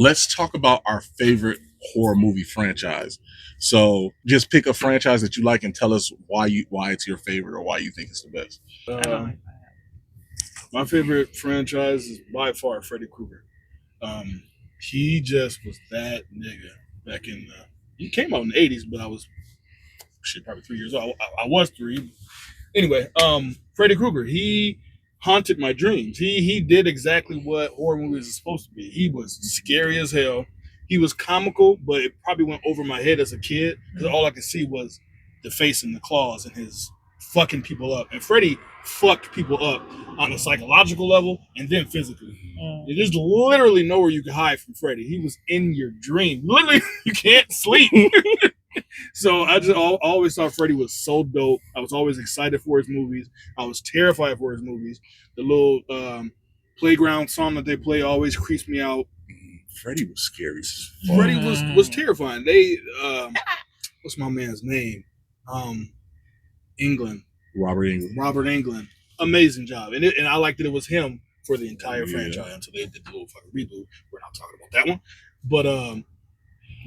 Let's talk about our favorite horror movie franchise. So just pick a franchise that you like and tell us why it's your favorite or why you think it's the best. I don't like my favorite franchise is by far Freddy Krueger. He just was that nigga back in the. He came out in the '80s, but I was shit probably 3 years old. I was three. Anyway, Freddy Krueger. He haunted my dreams. He did exactly what horror movies are supposed to be. He was scary as hell. He was comical, but it probably went over my head as a kid because all I could see was the face and the claws and his fucking people up. And Freddy fucked people up on a psychological level and then physically. There's literally nowhere you can hide from Freddy. He was in your dream. Literally, you can't sleep. So I just always thought Freddy was so dope. I was always excited for his movies. I was terrified for his movies. The little playground song that they play always creeps me out. Freddie was scary. Freddy was terrifying. They what's my man's name? England. Robert Englund. Robert Englund. Amazing job. And I liked that it was him for the entire franchise until they did the little fucking reboot. We're not talking about that one. But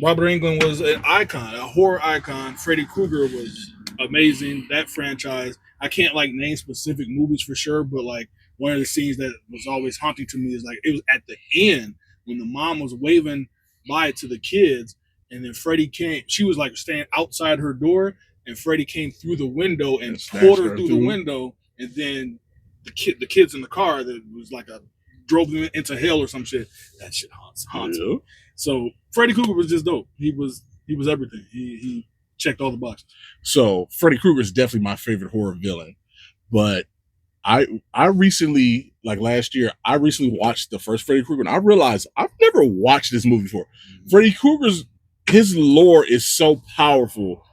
Robert Englund was an icon, a horror icon. Freddy Krueger was amazing. That franchise, I can't like name specific movies for sure, but like one of the scenes that was always haunting to me is like it was at the end when the mom was waving bye to the kids, and then Freddy came. She was like standing outside her door, and Freddy came through the window and pulled her through the window, and then the kids in the car that was like a drove them into hell or some shit. That shit haunts me. So Freddy Krueger was just dope. He was everything. He checked all the boxes. So Freddy Krueger is definitely my favorite horror villain. But I recently, like last year, I recently watched the first Freddy Krueger, and I realized I've never watched this movie before. Freddy Krueger's his lore is so powerful.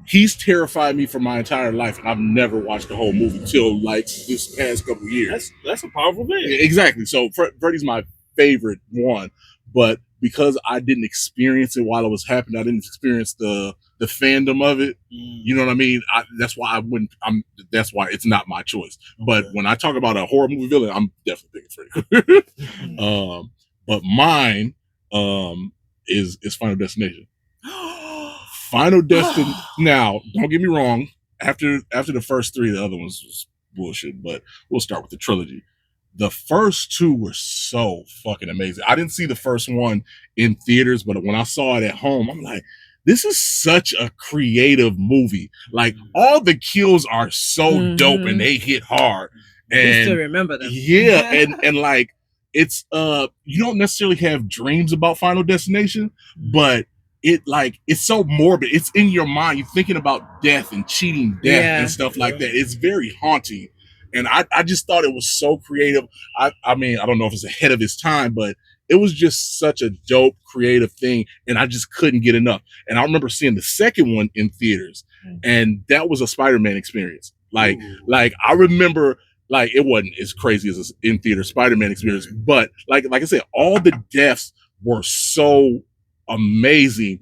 He's terrified me for my entire life, and I've never watched the whole movie till like this past couple of years. That's a powerful thing. Exactly. So Freddy's my favorite one, but because I didn't experience it while it was happening, I didn't experience the fandom of it. You know what I mean? That's why I wouldn't. That's why it's not my choice. But when I talk about a horror movie villain, I'm definitely picking Freddy. But mine is Final Destination. Final Destination. Now, don't get me wrong. After the first three, the other ones was bullshit. But we'll start with the trilogy. The first two were so fucking amazing. I didn't see the first one in theaters, but when I saw it at home, I'm like, this is such a creative movie. Like all the kills are so dope and they hit hard. And I still remember them. Yeah, and like it's you don't necessarily have dreams about Final Destination, but it's so morbid. It's in your mind. You're thinking about death and cheating death and stuff like that. It's very haunting. And I just thought it was so creative. I mean, I don't know if it's ahead of its time, but it was just such a dope, creative thing. And I just couldn't get enough. And I remember seeing the second one in theaters, and that was a Spider-Man experience. Like I remember, like it wasn't as crazy as an in-theater Spider-Man experience, but like I said, all the deaths were so amazing.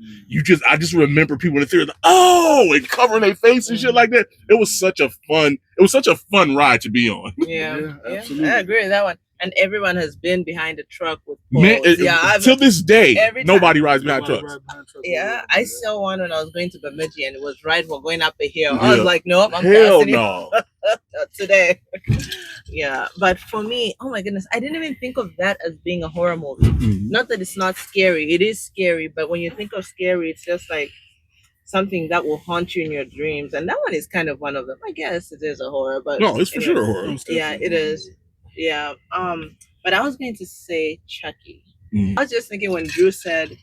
I just remember people in the theater, and covering their face and shit like that. It was such a fun ride to be on. Yeah, absolutely. I agree with that one. And everyone has been behind the truck with Man, till this day, nobody rides behind trucks. Yeah, I saw one when I was going to Bemidji, and it was right for going up a hill. I was like, nope, I'm hell no. Today. Yeah, but for me, oh my goodness, I didn't even think of that as being a horror movie. Not that it's not scary. It is scary, but when you think of scary, it's just like something that will haunt you in your dreams. And that one is kind of one of them. I guess it is a horror, but no, it's for sure a horror. Yeah, it is. Yeah. But I was going to say Chucky. I was just thinking when Drew said,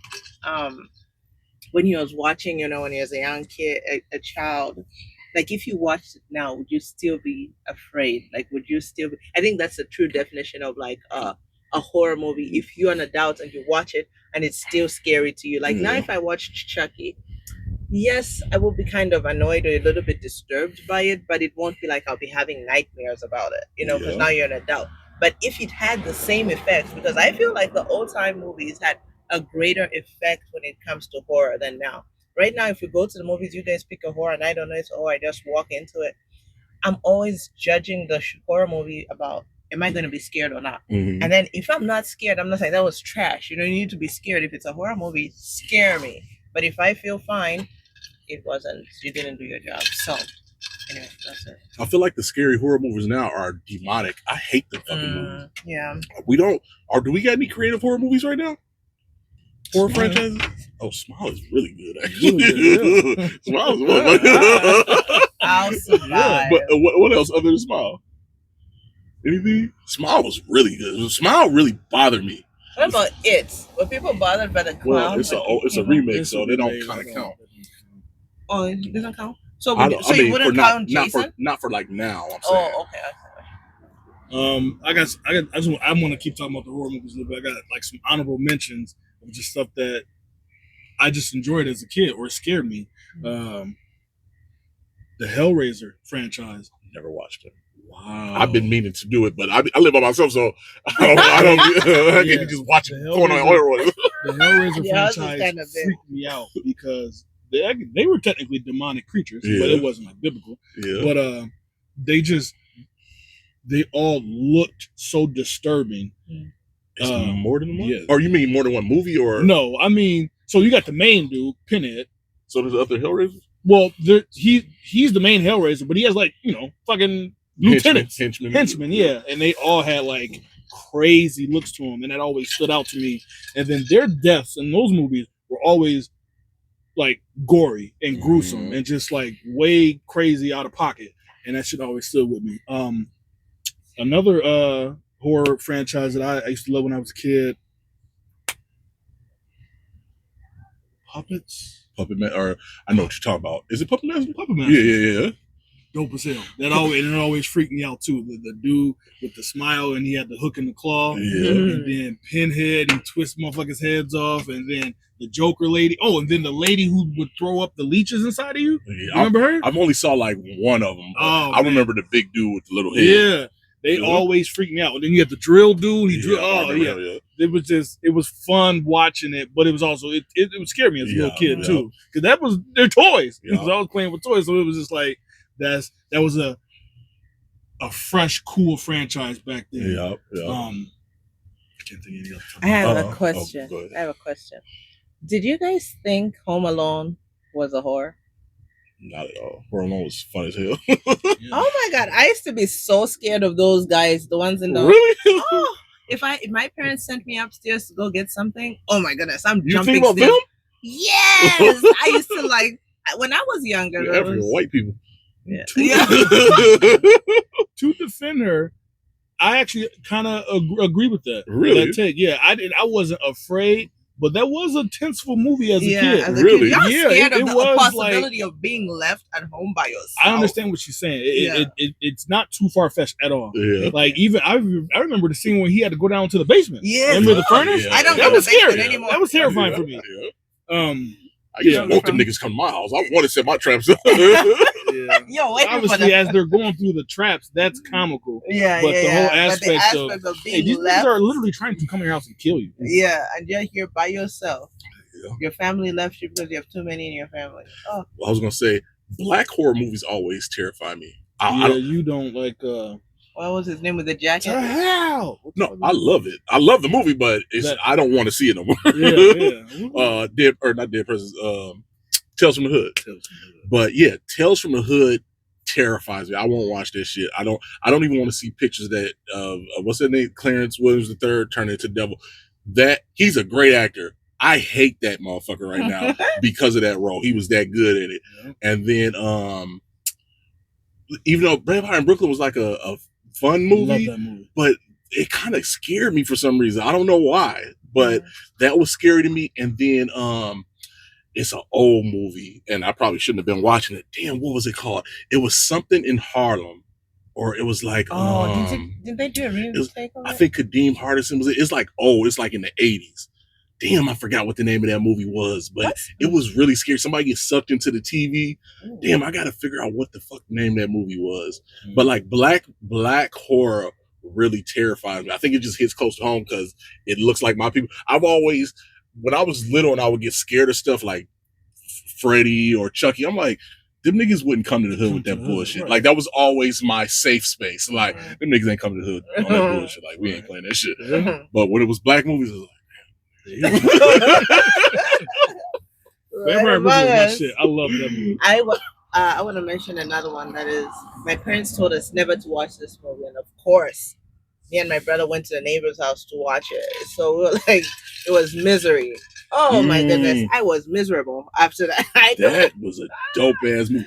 when he was watching, when he was a young kid, a child, like if you watched it now, would you still be afraid? Like, would you still be? I think that's the true definition of like a horror movie. If you're an adult and you watch it and it's still scary to you, like now if I watch Chucky, yes, I will be kind of annoyed or a little bit disturbed by it, but it won't be like I'll be having nightmares about it, because now you're an adult. But if it had the same effects, because I feel like the old time movies had a greater effect when it comes to horror than now. Right now, if you go to the movies, you guys pick a horror night on it, or I just walk into it. I'm always judging the horror movie about am I going to be scared or not? Mhm. And then if I'm not scared, I'm not saying that was trash. You need to be scared. If it's a horror movie, scare me. But if I feel fine, it wasn't. You didn't do your job. So anyway, that's it. I feel like the scary horror movies now are demonic. I hate the fucking movies. Yeah. We don't. Or do we got any creative horror movies right now? Horror franchises? Oh, Smile is really good. Actually, Really good, yeah. Smile is one. I'll survive. But what else other than Smile? Anything? Smile was really good. Smile really bothered me. What about it? Were people bothered by the clown? Well, it's a remake, so they don't kind of count. Oh, it doesn't count. So, I you wouldn't count Jason? not for like now. I'm saying. Oh, okay. I want to keep talking about the horror movies a little bit. I got like some honorable mentions of just stuff that I just enjoyed as a kid or scared me. The Hellraiser franchise. Never watched it. Wow. I've been meaning to do it, but I live by myself, so I don't I can just watch it going on oil. The Hellraiser Yeah, franchise freaked me out because they were technically demonic creatures, but it wasn't like biblical. Yeah. But they all looked so disturbing. It's more than one? Yeah. Or you mean more than one movie? Or No, I mean, so you got the main dude, Pinhead. So there's other Hellraisers? Well, he's the main Hellraiser, but he has like, fucking lieutenants. Henchmen, yeah. And they all had like crazy looks to them, and that always stood out to me. And then their deaths in those movies were always like gory and gruesome and just like way crazy out of pocket. And that shit always stood with me. Another horror franchise that I used to love when I was a kid. Puppet Man, or I know what you're talking about. Is it Puppet Man? Puppet Man. Yeah. Dope as hell. It always freaked me out too. The dude with the smile and he had the hook in the claw. Yeah. And then Pinhead, he twist motherfuckers' heads off. And then the Joker lady. Oh, and then the lady who would throw up the leeches inside of you. Yeah, Remember her? I've only saw like one of them. Oh, I remember the big dude with the little head. Yeah. They always freak me out. And then you had the drill dude. Yeah. It was fun watching it, but it was also it would scare me as a little kid too. Because that was their toys. Because I was playing with toys, so it was just like that was a fresh, cool franchise back then. Yeah. I can't think of any other. I have a question. Did you guys think Home Alone was a horror? Not at all. Home Alone was fun as hell. Oh my god, I used to be so scared of those guys, the ones in the Really? Oh, if my parents sent me upstairs to go get something, oh my goodness, I'm You jumping. think about still. them? Yes, I used to like when I was younger. Yeah, white people. Yeah. To defend her, I actually kind of agree with that. Really? That take. Yeah, I wasn't afraid, but that was a tenseful movie as a kid. As a Really? kid, you're scared of it the was possibility of being left at home by yourself. I understand what she's saying. It's not too far fetched at all. Yeah. Like even I remember the scene when he had to go down to the basement. Yeah, Remember the furnace? Yeah. I don't That go to was the basement scary. anymore. That was terrifying for me. Yeah. I used to want them niggas come to my house. I want to set my traps up. Yeah. Yo, wait Obviously, as they're going through the traps, that's comical. Yeah, But the whole aspect of hey, being these left. niggas are literally trying to come in your house and kill you. Yeah, and you're here by yourself. Yeah. Your family left you because you have too many in your family. Oh, I was gonna say, black horror movies always terrify me. You don't like. what was his name with the jacket? To hell! No, I love it. I love the movie, but I don't want to see it no more. Yeah. Not Dead Presidents. Tales from the Hood. But yeah, Tales from the Hood terrifies me. I won't watch this shit. I don't even want to see pictures that what's that name? Clarence Williams III turned into devil. That he's a great actor. I hate that motherfucker right now because of that role. He was that good at it. Yeah. And then even though Braveheart in Brooklyn was like a fun movie, Love that movie. but it kind of scared me for some reason. I don't know why, but that was scary to me. And then it's an old movie, and I probably shouldn't have been watching it. Damn, what was it called? It was something in Harlem, or it was like did they do a remake? I think Kadeem Hardison was it. It's like it's like in the 80s. Damn, I forgot what the name of that movie was, but it was really scary. Somebody gets sucked into the TV. Ooh. Damn, I gotta figure out what the fuck the name of that movie was. Mm-hmm. But like black horror really terrifies me. I think it just hits close to home because it looks like my people. I've always, when I was little and I would get scared of stuff like Freddy or Chucky, I'm like, them niggas wouldn't come to the hood with that bullshit. Right. Like, that was always my safe space. Like, them niggas ain't coming to the hood on that bullshit. Like, we ain't playing that shit. But when it was black movies, it was like, that shit. I love that movie. I want to mention another one that is, my parents told us never to watch this movie, and of course, me and my brother went to the neighbor's house to watch it. So we were like, it was misery. Oh my goodness, I was miserable after that. That was a dope ass movie.